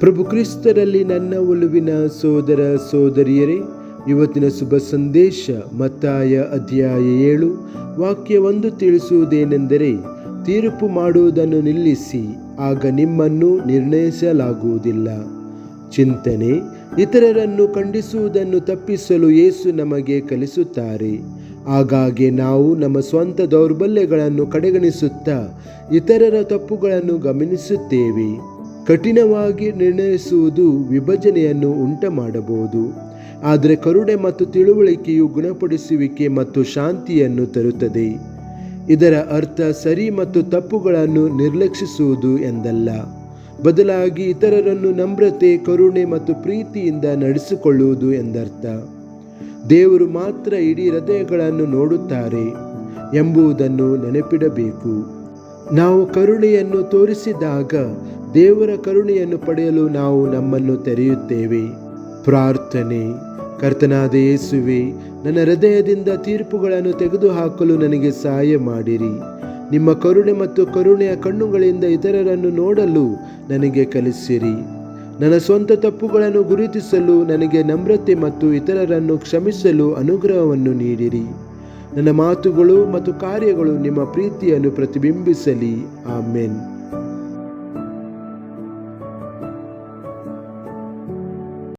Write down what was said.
ಪ್ರಭು ಕ್ರಿಸ್ತರಲ್ಲಿ ನನ್ನ ಒಲುವಿನ ಸೋದರ ಸೋದರಿಯರೇ, ಇವತ್ತಿನ ಶುಭ ಸಂದೇಶ ಮತ್ತಾಯ ಅಧ್ಯಾಯ 7 ವಾಕ್ಯ 1 ತಿಳಿಸುವುದೇನೆಂದರೆ, ತೀರ್ಪು ಮಾಡುವುದನ್ನು ನಿಲ್ಲಿಸಿ, ಆಗ ನಿಮ್ಮನ್ನು ನಿರ್ಣಯಿಸಲಾಗುವುದಿಲ್ಲ. ಚಿಂತನೆ: ಇತರರನ್ನು ಖಂಡಿಸುವುದನ್ನು ತಪ್ಪಿಸಲು ಯೇಸು ನಮಗೆ ಕಲಿಸುತ್ತಾರೆ. ಆಗಾಗ್ಗೆ ನಾವು ನಮ್ಮ ಸ್ವಂತ ದೌರ್ಬಲ್ಯಗಳನ್ನು ಕಡೆಗಣಿಸುತ್ತಾ ಇತರರ ತಪ್ಪುಗಳನ್ನು ಗಮನಿಸುತ್ತೇವೆ. ಕಠಿಣವಾಗಿ ನಿರ್ಣಯಿಸುವುದು ವಿಭಜನೆಯನ್ನು ಉಂಟುಮಾಡಬಹುದು, ಆದರೆ ಕರುಣೆ ಮತ್ತು ತಿಳುವಳಿಕೆಯು ಗುಣಪಡಿಸುವಿಕೆ ಮತ್ತು ಶಾಂತಿಯನ್ನು ತರುತ್ತದೆ. ಇದರ ಅರ್ಥ ಸರಿ ಮತ್ತು ತಪ್ಪುಗಳನ್ನು ನಿರ್ಲಕ್ಷಿಸುವುದು ಎಂದಲ್ಲ, ಬದಲಾಗಿ ಇತರರನ್ನು ನಮ್ರತೆ, ಕರುಣೆ ಮತ್ತು ಪ್ರೀತಿಯಿಂದ ನಡೆಸಿಕೊಳ್ಳುವುದು ಎಂದರ್ಥ. ದೇವರು ಮಾತ್ರ ಇಡೀ ಹೃದಯಗಳನ್ನು ನೋಡುತ್ತಾರೆ ಎಂಬುದನ್ನು ನೆನಪಿಡಬೇಕು. ನಾವು ಕರುಣೆಯನ್ನು ತೋರಿಸಿದಾಗ ದೇವರ ಕರುಣೆಯನ್ನು ಪಡೆಯಲು ನಾವು ನಮ್ಮನ್ನು ತೆರೆಯುತ್ತೇವೆ. ಪ್ರಾರ್ಥನೆ: ಕರ್ತನಾದ ಯೇಸುವೆ, ನನ್ನ ಹೃದಯದಿಂದ ತೀರ್ಪುಗಳನ್ನು ತೆಗೆದುಹಾಕಲು ನನಗೆ ಸಹಾಯ ಮಾಡಿರಿ. ನಿಮ್ಮ ಕರುಣೆ ಮತ್ತು ಕರುಣೆಯ ಕಣ್ಣುಗಳಿಂದ ಇತರರನ್ನು ನೋಡಲು ನನಗೆ ಕಲಿಸಿರಿ. ನನ್ನ ಸ್ವಂತ ತಪ್ಪುಗಳನ್ನು ಗುರುತಿಸಲು ನನಗೆ ನಮ್ರತೆ ಮತ್ತು ಇತರರನ್ನು ಕ್ಷಮಿಸಲು ಅನುಗ್ರಹವನ್ನು ನೀಡಿರಿ. ನನ್ನ ಮಾತುಗಳು ಮತ್ತು ಕಾರ್ಯಗಳು ನಿಮ್ಮ ಪ್ರೀತಿಯನ್ನು ಪ್ರತಿಬಿಂಬಿಸಲಿ. ಆಮೆನ್.